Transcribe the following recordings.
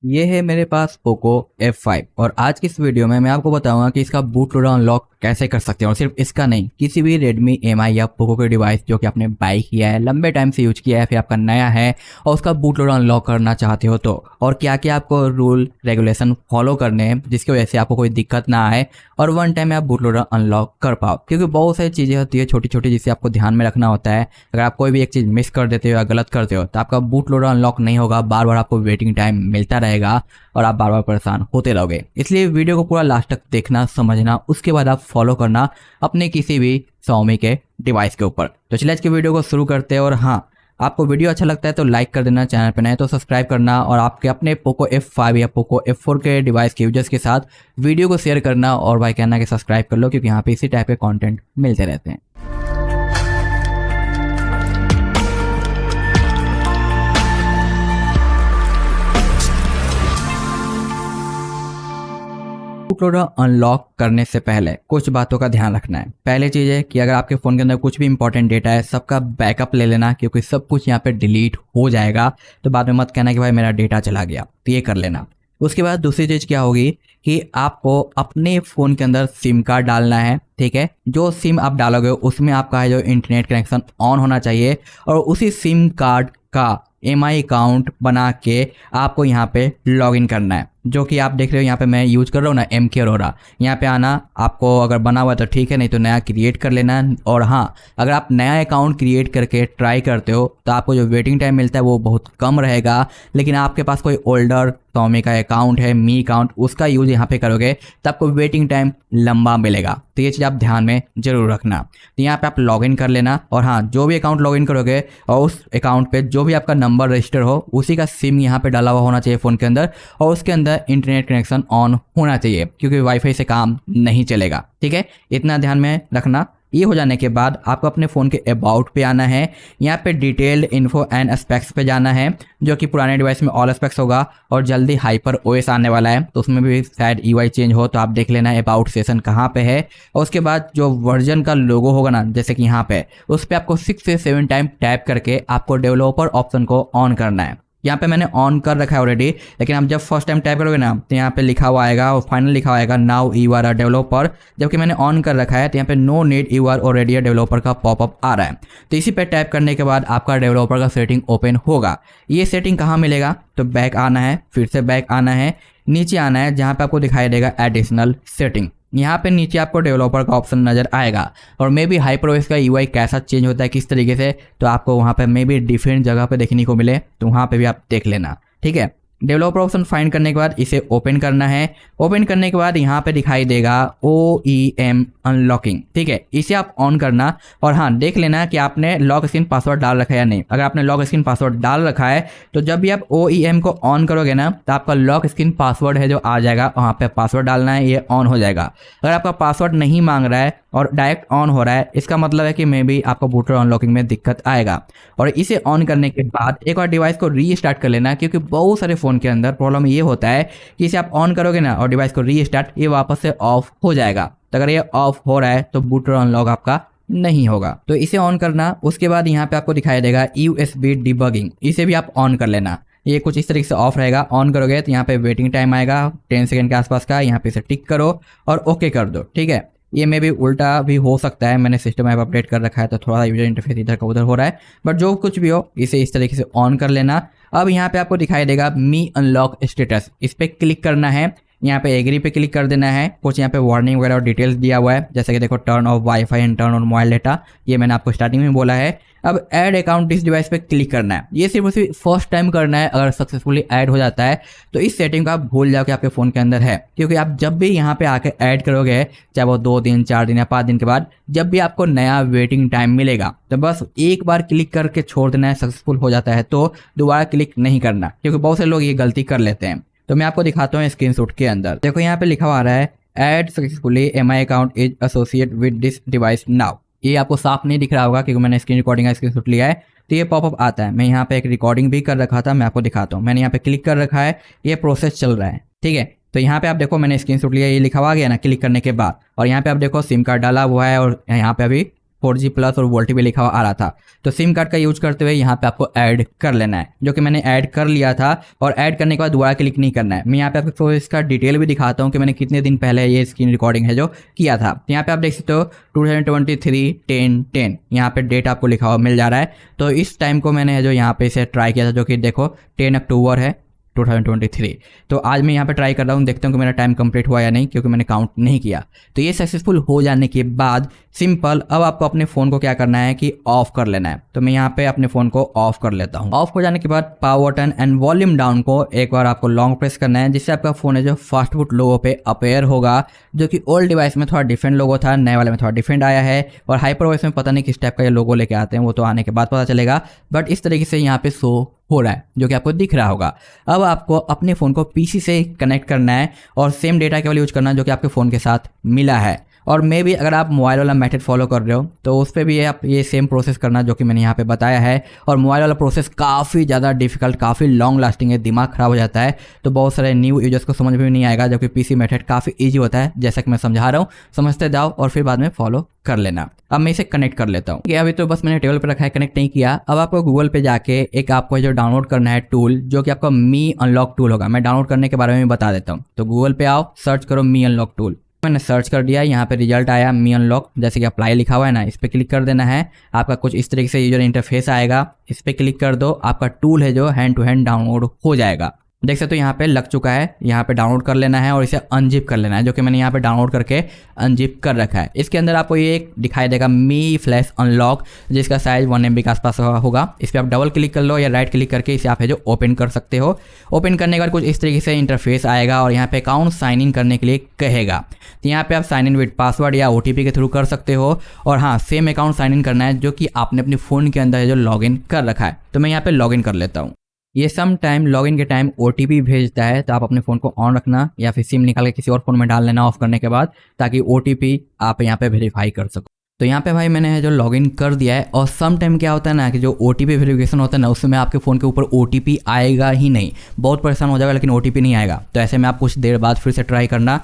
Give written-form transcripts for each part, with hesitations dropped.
ये है मेरे पास पोको F5 और आज की इस वीडियो में मैं आपको बताऊंगा कि इसका बूट लोडर अनलॉक कैसे कर सकते हैं। और सिर्फ इसका नहीं, किसी भी Redmi MI या पोको के डिवाइस जो कि आपने बाई किया है, लंबे टाइम से यूज किया है, फिर आपका नया है और उसका बूट लोडर अनलॉक करना चाहते हो तो, और क्या क्या आपको रूल रेगुलेशन फॉलो करने हैं जिसकी वजह से आपको कोई दिक्कत ना आए और वन टाइम में आप बूट लोडर अनलॉक कर पाओ। क्योंकि बहुत सारी चीज़ें होती है छोटी छोटी जिसे आपको ध्यान में रखना होता है। अगर आप कोई भी एक चीज़ मिस कर देते हो या गलत करते हो तो आपका बूट लोडर अनलॉक नहीं होगा, बार बार आपको वेटिंग टाइम मिलता रहेगा और आप बार बार परेशान होते रहोगे। इसलिए वीडियो को पूरा लास्ट तक देखना, समझना, उसके बाद आप फॉलो करना अपने किसी भी Xiaomi के डिवाइस के ऊपर। तो चलिए आज की वीडियो को शुरू करते हैं। और हाँ, आपको वीडियो अच्छा लगता है तो लाइक कर देना, चैनल पर नए तो सब्सक्राइब करना और आपके अपने पोको F5 या पोको F4 के डिवाइस के यूजर्स के साथ वीडियो को शेयर करना और भाई कहना कि सब्सक्राइब कर लो, क्योंकि यहाँ पे इसी टाइप के कंटेंट मिलते रहते हैं। बूट लोडर अनलॉक करने से पहले कुछ बातों का ध्यान रखना है। पहली चीज़ है कि अगर आपके फ़ोन के अंदर कुछ भी इंपॉर्टेंट डेटा है, सबका बैकअप ले लेना, क्योंकि सब कुछ यहाँ पे डिलीट हो जाएगा। तो बाद में मत कहना कि भाई मेरा डेटा चला गया, तो ये कर लेना। उसके बाद दूसरी चीज़ क्या होगी कि आपको अपने फ़ोन के अंदर सिम कार्ड डालना है। ठीक है, जो सिम आप डालोगे उसमें आपका है जो इंटरनेट कनेक्शन ऑन होना चाहिए और उसी सिम कार्ड का MI अकाउंट बना के आपको यहाँ पे लॉगिन करना है। जो कि आप देख रहे हो यहाँ पे मैं यूज कर रहा हूँ ना, MK अरोरा। यहाँ पे आना, आपको अगर बना हुआ है तो ठीक है, नहीं तो नया क्रिएट कर लेना। और हाँ, अगर आप नया अकाउंट क्रिएट करके ट्राई करते हो तो आपको जो वेटिंग टाइम मिलता है वो बहुत कम रहेगा। लेकिन आपके पास कोई ओल्डर Xiaomi का अकाउंट है, मी अकाउंट, उसका यूज यहाँ पे करोगे तो आपको वेटिंग टाइम लंबा मिलेगा। तो ये चीज़ आप ध्यान में जरूर रखना। तो यहाँ पे आप लॉगिन कर लेना और हाँ, जो भी अकाउंट लॉगिन करोगे और उस अकाउंट पे जो भी आपका नंबर रजिस्टर हो उसी का सिम यहाँ पे डाला हुआ होना चाहिए फ़ोन के अंदर, और उसके अंदर इंटरनेट कनेक्शन ऑन होना चाहिए, क्योंकि वाईफाई से काम नहीं चलेगा। ठीक है, इतना ध्यान में रखना। ये हो जाने के बाद आपको अपने फ़ोन के अबाउट पे आना है। यहाँ पे डिटेल्ड इन्फो एंड स्पेक्स पे जाना है, जो कि पुराने डिवाइस में ऑल स्पेक्स होगा और जल्दी हाइपर OS आने वाला है, तो उसमें भी शायद UI चेंज हो, तो आप देख लेना अबाउट सेशन कहाँ पे है। और उसके बाद जो वर्जन का लोगो होगा ना, जैसे कि यहाँ पे, उस पर आपको 6 से 7 टाइम टैप करके आपको डेवलपर ऑप्शन को ऑन करना है। यहाँ पे मैंने ऑन कर रखा है ऑलरेडी, लेकिन आप जब फर्स्ट टाइम टाइप करोगे ना तो यहाँ पे लिखा हुआ आएगा और फाइनल लिखा हुआ आएगा now you are a developer. जबकि मैंने ऑन कर रखा है तो यहाँ पे no need you are already a developer का पॉपअप आ रहा है। तो इसी पे टैप करने के बाद आपका डेवलपर का सेटिंग ओपन होगा। ये सेटिंग कहाँ मिलेगा? तो बैक आना है, फिर से बैक आना है, नीचे आना है जहाँ पे आपको दिखाई देगा एडिशनल सेटिंग। यहाँ पे नीचे आपको डेवलपर का ऑप्शन नज़र आएगा और मे बी हाइपरओएस का UI कैसा चेंज होता है, किस तरीके से, तो आपको वहाँ पे मे बी डिफरेंट जगह पे देखने को मिले, तो वहाँ पे भी आप देख लेना। ठीक है, डेवलपर ऑप्शन फाइंड करने के बाद इसे ओपन करना है। ओपन करने के बाद यहाँ पे दिखाई देगा OEM अनलॉकिंग। ठीक है, इसे आप ऑन करना और हाँ, देख लेना कि आपने लॉक स्क्रीन पासवर्ड डाल रखा है या नहीं। अगर आपने लॉक स्क्रीन पासवर्ड डाल रखा है तो जब भी आप OEM को ऑन करोगे ना तो आपका लॉक स्क्रीन पासवर्ड है जो आ जाएगा, वहाँ पे पासवर्ड डालना है, ये ऑन हो जाएगा। अगर आपका पासवर्ड नहीं मांग रहा है और डायरेक्ट ऑन हो रहा है, इसका मतलब है कि मे बी आपको बूट लोडर अनलॉकिंग में दिक्कत आएगा। और इसे ऑन करने के बाद एक बार डिवाइस को रीस्टार्ट कर लेना, क्योंकि बहुत सारे फ़ोन के अंदर प्रॉब्लम ये होता है कि इसे आप ऑन करोगे ना और डिवाइस को रीस्टार्ट, ये वापस से ऑफ हो जाएगा। तो अगर ये ऑफ हो रहा है तो बूट लोडर अनलॉक आपका नहीं होगा। तो इसे ऑन करना। उसके बाद यहाँ पे आपको दिखाई देगा USB डिबगिंग, इसे भी आप ऑन कर लेना। ये कुछ इस तरीके से ऑफ रहेगा। ऑन करोगे तो यहाँ पे वेटिंग टाइम आएगा 10 सेकंड के आसपास का, यहाँ पे इसे टिक करो और ओके कर दो। ठीक है, ये में भी उल्टा भी हो सकता है, मैंने सिस्टम ऐप अपडेट कर रखा है तो थोड़ा यूजर इंटरफेस इधर का उधर हो रहा है, बट जो कुछ भी हो इसे इस तरीके से ऑन कर लेना। अब यहाँ पे आपको दिखाई देगा मी अनलॉक स्टेटस, इस पर क्लिक करना है। यहाँ पे एग्री पे क्लिक कर देना है। कुछ यहाँ पे वार्निंग वगैरह और डिटेल्स दिया हुआ है, जैसे कि देखो turn off wifi and turn on mobile data, ये मैंने आपको स्टार्टिंग में बोला है। अब ऐड अकाउंट इस डिवाइस पे क्लिक करना है। ये सिर्फ उसी फर्स्ट टाइम करना है। अगर सक्सेसफुली ऐड हो जाता है तो इस सेटिंग को आप भूल जाओ कि आपके फ़ोन के अंदर है, क्योंकि आप जब भी यहाँ पे आके ऐड करोगे, चाहे वो 2 दिन 4 दिन या 5 दिन के बाद, जब भी आपको नया वेटिंग टाइम मिलेगा तो बस एक बार क्लिक करके छोड़ देना है। सक्सेसफुल हो जाता है तो दोबारा क्लिक नहीं करना, क्योंकि बहुत से लोग ये गलती कर लेते हैं। तो मैं आपको दिखाता हूँ स्क्रीनशॉट के अंदर। देखो यहाँ पे लिखा हुआ आ रहा है add successfully MI account is associate with this device now. ये आपको साफ नहीं दिख रहा होगा क्योंकि मैंने स्क्रीन रिकॉर्डिंग का स्क्रीनशॉट लिया है, तो ये पॉपअप आता है। मैं यहाँ पे एक रिकॉर्डिंग भी कर रखा था, मैं आपको दिखाता हूँ। मैंने यहाँ पे क्लिक कर रखा है, ये प्रोसेस चल रहा है। ठीक है, तो यहाँ पे आप देखो मैंने स्क्रीनशॉट लिया, ये लिखा हुआ गया ना क्लिक करने के बाद, और यहाँ पे आप देखो सिम कार्ड डाला हुआ है और यहाँ पे अभी 4G प्लस और वोल्टी भी लिखा हुआ आ रहा था। तो सिम कार्ड का यूज करते हुए यहाँ पे आपको ऐड कर लेना है, जो कि मैंने ऐड कर लिया था। और ऐड करने के बाद दोबारा क्लिक नहीं करना है। मैं यहाँ पे आपको इसका डिटेल भी दिखाता हूँ कि मैंने कितने दिन पहले ये स्क्रीन रिकॉर्डिंग है जो किया था। तो यहाँ पे आप देख सकते हो 2023-10-10 यहाँ पे डेट आपको लिखा हुआ मिल जा रहा है। तो इस टाइम को मैंने जो यहाँ पे इसे ट्राई किया था, जो कि देखो 10 अक्टूबर है 2023। तो आज मैं यहाँ पे ट्राई कर रहा हूँ, देखता हूँ कि मेरा टाइम कंप्लीट हुआ या नहीं, क्योंकि मैंने काउंट नहीं किया। तो ये सक्सेसफुल हो जाने के बाद सिंपल अब आपको अपने फ़ोन को क्या करना है कि ऑफ कर लेना है। तो मैं यहाँ पे अपने फ़ोन को ऑफ कर लेता हूँ। ऑफ हो जाने के बाद power button and volume down को एक बार आपको लॉन्ग प्रेस करना है, जिससे आपका फ़ोन है जो फर्स्ट बूट लोगो पे अपेयर होगा, जो कि ओल्ड डिवाइस में थोड़ा डिफरेंट लोगो था, नए वाले में थोड़ा डिफरेंट आया है। और हाइपर वॉइस में पता नहीं किस टाइप का ये लोगो लेके आते हैं, वो तो आने के बाद पता चलेगा। बट इस तरीके से यहाँ पे शो हो रहा है, जो कि आपको दिख रहा होगा। अब आपको अपने फ़ोन को पीसी से कनेक्ट करना है और सेम डेटा केवल यूज करना है जो कि आपके फ़ोन के साथ मिला है। और मे भी अगर आप मोबाइल वाला मेथड फॉलो कर रहे हो तो उस पर भी आप ये सेम प्रोसेस करना जो कि मैंने यहाँ पे बताया है। और मोबाइल वाला प्रोसेस काफ़ी ज़्यादा डिफिकल्ट, काफ़ी लॉन्ग लास्टिंग है, दिमाग ख़राब हो जाता है। तो बहुत सारे न्यू यूजर्स को समझ में भी नहीं आएगा, जबकि पीसी मेथड काफ़ी ईजी होता है, जैसा कि मैं समझा रहा हूँ। समझते जाओ और फिर बाद में फॉलो कर लेना। अब मैं इसे कनेक्ट कर लेता हूँ। अभी तो बस मैंने टेबल पर रखा है, कनेक्ट नहीं किया। अब आपको गूगल पे जाके एक आपको जो डाउनलोड करना है टूल, जो कि आपका मी अनलॉक टूल होगा। मैं डाउनलोड करने के बारे में बता देता हूँ। तो गूगल पे आओ, सर्च करो मी अनलॉक टूल। मैंने सर्च कर दिया, यहाँ पे रिजल्ट आया मी अनलॉक, जैसे कि अप्लाई लिखा हुआ है ना, इस पर क्लिक कर देना है। आपका कुछ इस तरीके से यूजर इंटरफेस आएगा, इस पर क्लिक कर दो। आपका टूल है जो हैंड टू हैंड डाउनलोड हो जाएगा। देख सकते हो यहाँ पे लग चुका है। यहाँ पे डाउनलोड कर लेना है और इसे अनजिप कर लेना है, जो कि मैंने यहाँ पे डाउनलोड करके अनजिप कर रखा है। इसके अंदर आपको ये एक दिखाई देगा मी फ्लैश अनलॉक, जिसका साइज 1 MB के आसपास होगा। इस पर आप डबल क्लिक कर लो या राइट क्लिक करके इसे आप है जो ओपन कर सकते हो। ओपन करने के बाद कुछ इस तरीके से इंटरफेस आएगा और यहाँ पे अकाउंट साइन इन करने के लिए कहेगा। तो यहाँ पे आप साइन इन विद पासवर्ड या OTP के थ्रू कर सकते हो। और हाँ, सेम अकाउंट साइन इन करना है जो कि आपने अपने फ़ोन के अंदर जो लॉग इन कर रखा है। तो मैं यहाँ पे लॉग इन कर लेता हूँ। ये सम टाइम लॉगिन के टाइम OTP भेजता है, तो आप अपने फ़ोन को ऑन रखना या फिर सिम निकाल के किसी और फ़ोन में डाल लेना ऑफ करने के बाद, ताकि OTP आप यहाँ पे वेरीफाई कर सको। तो यहाँ पे भाई मैंने जो लॉगिन कर दिया है। और सम टाइम क्या होता है ना कि जो OTP वेरिफिकेशन होता है ना, उसमें आपके फ़ोन के ऊपर OTP आएगा ही नहीं। बहुत परेशान हो जाएगा, लेकिन OTP नहीं आएगा। तो ऐसे में आप कुछ देर बाद फिर से ट्राई करना,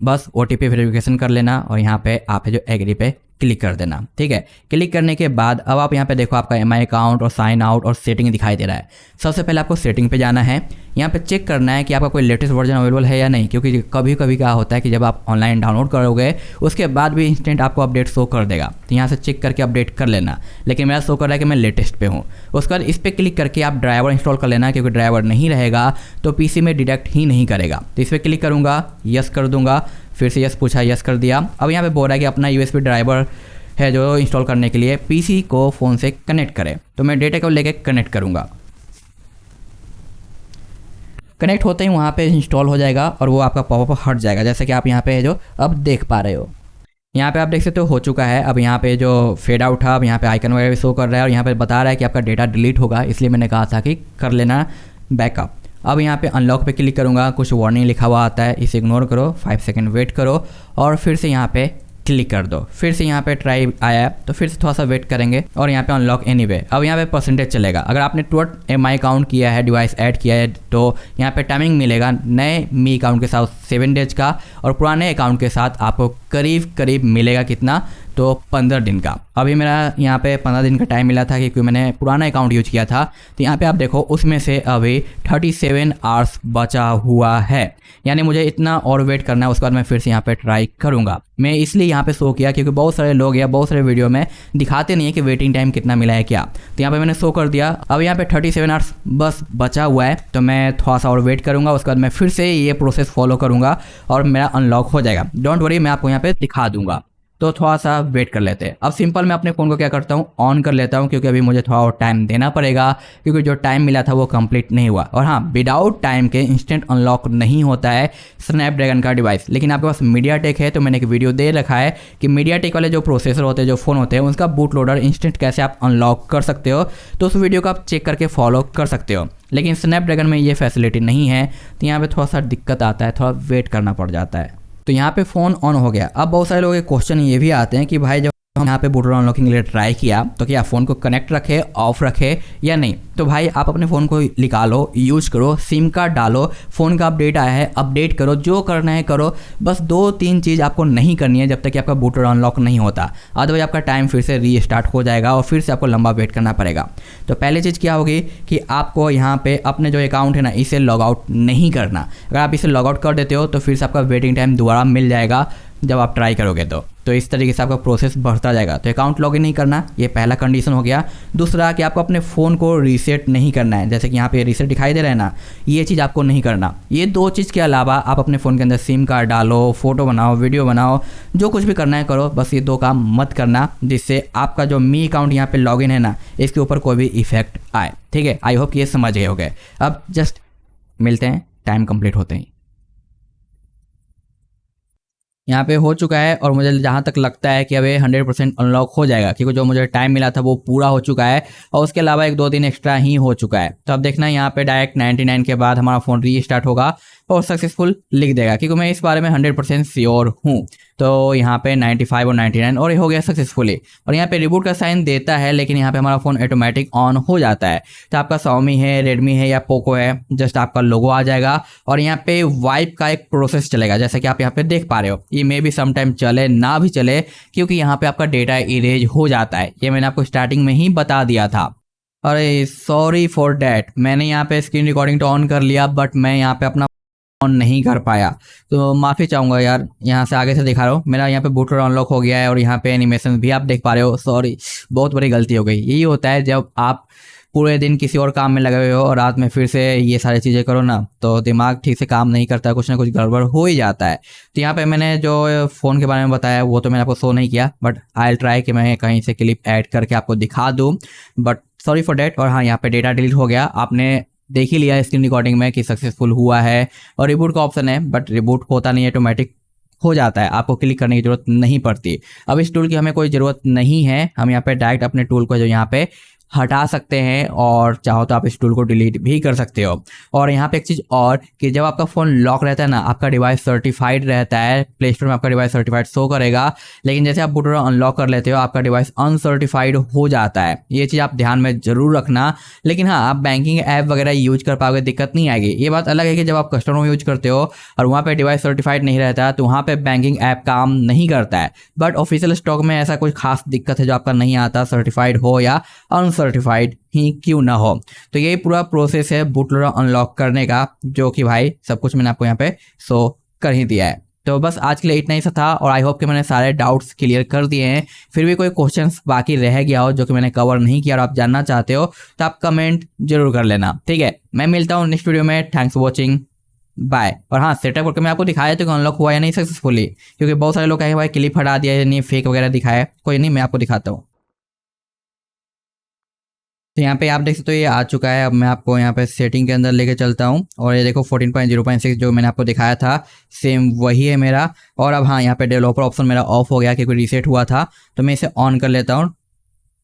बस OTP वेरिफिकेशन कर लेना और यहाँ पे आप है जो एग्री पे क्लिक कर देना। ठीक है, क्लिक करने के बाद अब आप यहाँ पे देखो आपका MI अकाउंट और साइन आउट और सेटिंग दिखाई दे रहा है। सबसे पहले आपको सेटिंग पे जाना है। यहाँ पे चेक करना है कि आपका कोई लेटेस्ट वर्जन अवेलेबल है या नहीं, क्योंकि कभी कभी क्या होता है कि जब आप ऑनलाइन डाउनलोड करोगे उसके बाद भी इंस्टेंट आपको अपडेट शो कर देगा। तो यहाँ से चेक करके अपडेट कर लेना। लेकिन मेरा शो कर रहा है कि मैं लेटेस्ट पे हूँ। उसके बाद इस पर क्लिक करके आप ड्राइवर इंस्टॉल कर लेना, क्योंकि ड्राइवर नहीं रहेगा तो PC में डिटेक्ट ही नहीं करेगा। तो इस पर क्लिक करूँगा, यस कर दूंगा, फिर से यस पूछा, यस कर दिया। अब यहाँ पे बोल रहा है कि अपना USB ड्राइवर है जो इंस्टॉल करने के लिए PC को फ़ोन से कनेक्ट करें। तो मैं डेटा को लेके कनेक्ट करूँगा। कनेक्ट होते ही वहाँ पे इंस्टॉल हो जाएगा और वो आपका पॉपअप हट जाएगा, जैसे कि आप यहाँ पे जो अब देख पा रहे हो। यहाँ पे आप देख सकते हो चुका है। अब यहाँ पे जो फेड आउट था, अब यहाँ पे आइकन वगैरह भी शो कर रहा है और यहाँ पे बता रहा है कि आपका डेटा डिलीट होगा, इसलिए मैंने कहा था कि कर लेना बैकअप। अब यहाँ पे अनलॉक पे क्लिक करूँगा, कुछ वार्निंग लिखा हुआ आता है, इसे इग्नोर करो, 5 सेकंड वेट करो और फिर से यहाँ पे क्लिक कर दो। फिर से यहाँ पे ट्राई आया तो फिर से थोड़ा सा वेट करेंगे और यहाँ पे अनलॉक एनीवे। अब यहाँ पे परसेंटेज चलेगा। अगर आपने टोटल MI अकाउंट किया है, डिवाइस ऐड किया है, तो यहाँ पे टाइमिंग मिलेगा नए मी अकाउंट के साथ 7 डेज का और पुराने अकाउंट के साथ आपको करीब मिलेगा कितना, तो 15 दिन का। अभी मेरा यहाँ पे 15 दिन का टाइम मिला था क्योंकि मैंने पुराना अकाउंट यूज किया था। तो यहाँ पे आप देखो उसमें से अभी 37 आवर्स बचा हुआ है, यानी मुझे इतना और वेट करना है। उसके बाद मैं फिर से यहाँ पे ट्राई करूँगा। मैं इसलिए यहाँ पे शो किया क्योंकि बहुत सारे लोग या बहुत सारे वीडियो में दिखाते नहीं है कि वेटिंग टाइम कितना मिला है क्या। तो यहाँ पे मैंने शो कर दिया। अब यहाँ पे 37 आवर्स बस बचा हुआ है, तो मैं थोड़ा सा और वेट करूँगा। उसके बाद मैं फिर से ये प्रोसेस फॉलो करूँगा और मेरा अनलॉक हो जाएगा। डोंट वरी, मैं आपको यहाँ पे दिखा दूंगा। तो थोड़ा सा वेट कर लेते हैं। अब सिंपल मैं अपने फ़ोन को क्या करता हूँ, ऑन कर लेता हूँ, क्योंकि अभी मुझे थोड़ा और टाइम देना पड़ेगा, क्योंकि जो टाइम मिला था वो कंप्लीट नहीं हुआ। और हाँ, विदाउट टाइम के इंस्टेंट अनलॉक नहीं होता है स्नैपड्रैगन का डिवाइस। लेकिन आपके पास मीडियाटेक है तो मैंने एक वीडियो दे रखा है कि मीडियाटेक वाले जो प्रोसेसर होते हैं, जो फ़ोन होते हैं, उसका बूट लोडर इंस्टेंट कैसे आप अनलॉक कर सकते हो। तो उस वीडियो को आप चेक करके फॉलो कर सकते हो। लेकिन स्नैपड्रैगन में ये फैसिलिटी नहीं है, तो यहाँ पर थोड़ा सा दिक्कत आता है, थोड़ा वेट करना पड़ जाता है। तो यहाँ पे फ़ोन ऑन हो गया। अब बहुत सारे लोगों के क्वेश्चन ये भी आते हैं कि भाई जब तो हम यहाँ पे बूट अनलॉकिंग के लिए ट्राई किया तो क्या फ़ोन को कनेक्ट रखे, ऑफ रखे या नहीं। तो भाई आप अपने फ़ोन को निकालो, यूज करो, सिम कार्ड डालो, फ़ोन का अपडेट आया है अपडेट करो, जो करना है करो। बस 2-3 चीज़ आपको नहीं करनी है जब तक कि आपका बूटर अनलॉक नहीं होता, अदरवाइज आपका टाइम फिर से रीस्टार्ट हो जाएगा और फिर से आपको लंबा वेट करना पड़ेगा। तो पहली चीज़ क्या होगी कि आपको यहाँ पे अपने जो अकाउंट है ना इसे लॉग आउट नहीं करना। अगर आप इसे लॉग आउट कर देते हो तो फिर से आपका वेटिंग टाइम दोबारा मिल जाएगा जब आप ट्राई करोगे तो इस तरीके से आपका प्रोसेस बढ़ता जाएगा। तो अकाउंट लॉगिन नहीं करना, ये पहला कंडीशन हो गया। दूसरा कि आपको अपने फ़ोन को रीसेट नहीं करना है, जैसे कि यहाँ पे रीसेट दिखाई दे रहा है ना, ये चीज़ आपको नहीं करना। ये 2 चीज़ के अलावा आप अपने फ़ोन के अंदर सिम कार्ड डालो, फोटो बनाओ, वीडियो बनाओ, जो कुछ भी करना है करो, बस ये 2 काम मत करना जिससे आपका जो मी अकाउंट यहाँ पे लॉगिन है ना इसके ऊपर कोई भी इफेक्ट आए। ठीक है, आई होप ये समझ गए होगे। अब जस्ट मिलते हैं टाइम कंप्लीट होते ही। यहाँ पे हो चुका है और मुझे जहाँ तक लगता है कि अब ये 100% अनलॉक हो जाएगा, क्योंकि जो मुझे टाइम मिला था वो पूरा हो चुका है और उसके अलावा 1-2 दिन एक्स्ट्रा ही हो चुका है। तो अब देखना यहाँ पे डायरेक्ट 99 के बाद हमारा फ़ोन रीस्टार्ट होगा और सक्सेसफुल लिख देगा, क्योंकि मैं इस बारे में 100% श्योर हूँ। तो यहाँ पे 95 और 99 और ये हो गया सक्सेसफुली। और यहाँ पे रिबूट का साइन देता है, लेकिन यहाँ पे हमारा फ़ोन ऑटोमेटिक ऑन हो जाता है। तो आपका Xiaomi है, रेडमी है या पोको है, जस्ट आपका लोगो आ जाएगा और यहाँ पे वाइप का एक प्रोसेस चलेगा, जैसा कि आप यहाँ पे देख पा रहे हो। ये मे भी समटाइम चले ना भी चले, क्योंकि यहाँ पे आपका डेटा इरेज हो जाता है। ये मैंने आपको स्टार्टिंग में ही बता दिया था। अरे सॉरी फॉर डैट, मैंने यहाँ पे स्क्रीन रिकॉर्डिंग तो ऑन कर लिया बट मैं यहाँ पे अपना ऑन नहीं कर पाया, तो माफ़ी चाहूँगा यार। यहाँ से आगे से दिखा रहा हूँ, मेरा यहाँ पे बूटर अनलॉक हो गया है और यहाँ पे एनिमेशन भी आप देख पा रहे हो। सॉरी, बहुत बड़ी गलती हो गई। यही होता है जब आप पूरे दिन किसी और काम में लगे हुए हो और रात में फिर से ये सारी चीज़ें करो ना, तो दिमाग ठीक से काम नहीं करता, कुछ ना कुछ गड़बड़ हो ही जाता है। तो यहाँ पे मैंने जो फ़ोन के बारे में बताया वो तो मैंने आपको शो नहीं किया, बट आई ट्राई कि मैं कहीं से क्लिप ऐड करके आपको दिखा दूँ, बट सॉरी फॉर डैट। और हाँ, यहाँ पे डेटा डिलीट हो गया, आपने देख ही लिया स्क्रीन रिकॉर्डिंग में कि सक्सेसफुल हुआ है। और रिबूट का ऑप्शन है, बट रिबूट होता नहीं है, ऑटोमेटिक हो जाता है, आपको क्लिक करने की जरूरत नहीं पड़ती। अब इस टूल की हमें कोई ज़रूरत नहीं है, हम यहाँ पे डायरेक्ट अपने टूल को जो यहाँ पे हटा सकते हैं और चाहो तो आप इस टूल को डिलीट भी कर सकते हो। और यहाँ पे एक चीज़ और कि जब आपका फ़ोन लॉक रहता है ना, आपका डिवाइस सर्टिफाइड रहता है, प्ले स्टोर में आपका डिवाइस सर्टिफाइड शो करेगा, लेकिन जैसे आप बूटर अनलॉक कर लेते हो आपका डिवाइस अनसर्टिफाइड हो जाता है। ये चीज़ आप ध्यान में ज़रूर रखना। लेकिन हाँ, आप बैंकिंग ऐप वगैरह यूज कर पाओगे, दिक्कत नहीं आएगी। ये बात अलग है कि जब आप कस्टमर में यूज करते हो और वहाँ पर डिवाइस सर्टिफाइड नहीं रहता तो वहाँ पर बैंकिंग ऐप काम नहीं करता है। बट ऑफिशियल स्टॉक में ऐसा कोई खास दिक्कत है जो आपका नहीं आता, सर्टिफाइड हो या अनसर्टिफाइड ही क्यों ना हो। तो ये पूरा प्रोसेस है बूटलोडर अनलॉक करने का, जो कि भाई सब कुछ मैंने आपको यहाँ पे शो कर ही दिया है। तो बस आज के लिए इतना ही सा था और आई होप कि मैंने सारे डाउट्स क्लियर कर दिए हैं। फिर भी कोई क्वेश्चंस बाकी रह गया हो जो कि मैंने कवर नहीं किया और आप जानना चाहते हो तो आप कमेंट जरूर कर लेना। ठीक है, मैं मिलता हूँ नेक्स्ट वीडियो में। Thanks for watching, bye. और हाँ, सेटअप करके मैं आपको दिखाया तो कि अनलॉक हुआ या नहीं सक्सेसफुली, क्योंकि बहुत सारे लोग कहे भाई क्लिप हटा दिया या नहीं, फेक वगैरह दिखाया। कोई नहीं, मैं आपको दिखाता हूँ। तो यहाँ पे आप देख सकते हो ये आ चुका है। अब मैं आपको यहाँ पे सेटिंग के अंदर लेके चलता हूँ और ये देखो 14.0.6 जो मैंने आपको दिखाया था सेम वही है मेरा। और अब हाँ, यहाँ पे डेवलपर ऑप्शन मेरा ऑफ हो गया क्योंकि रीसेट हुआ था, तो मैं इसे ऑन कर लेता हूँ।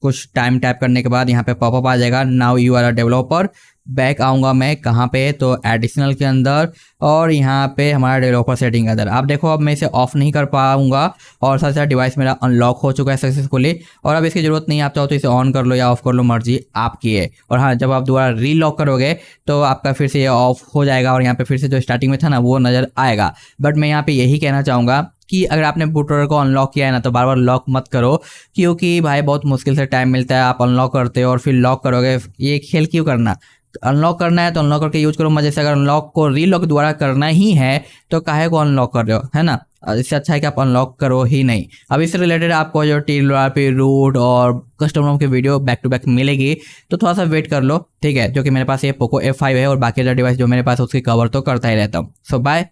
कुछ टाइम टैप करने के बाद यहाँ पे पॉपअप आ जाएगा, now you are a developer. Back आऊँगा मैं कहाँ पे, तो एडिशनल के अंदर और यहाँ पे हमारा डेवलपर सेटिंग के अंदर। आप देखो अब मैं इसे ऑफ नहीं कर पाऊँगा और साथ साथ डिवाइस मेरा अनलॉक हो चुका है सक्सेसफुली। और अब इसकी ज़रूरत नहीं, आप चाहो तो इसे ऑन कर लो या ऑफ कर लो, मर्जी आपकी है। और हाँ, जब आप दोबारा रीलॉक करोगे तो आपका फिर से ये ऑफ हो जाएगा और यहाँ पे फिर से जो स्टार्टिंग में था ना वो नज़र आएगा। बट मैं यहाँ पे यही कहना चाहूँगा कि अगर आपने बूटलोडर को अनलॉक किया है ना तो बार बार लॉक मत करो, क्योंकि भाई बहुत मुश्किल से टाइम मिलता है, आप अनलॉक करते हो और फिर लॉक करोगे। ये खेल क्यों करना, अनलॉक करना है तो अनलॉक करके यूज करो मजे से। अगर अनलॉक को रीलॉक दोबारा करना ही है तो काहे को अनलॉक कर रहे हो, है ना। इससे अच्छा है कि आप अनलॉक करो ही नहीं। अब इससे रिलेटेड आपको जो TLRP रूट और कस्टमर की वीडियो बैक टू बैक मिलेगी, तो थोड़ा सा वेट कर लो। ठीक है, जो कि मेरे पास ये पोको F5 है और बाकी जो डिवाइस जो मेरे पास उसकी कवर तो करता ही रहता हूँ। सो बाय।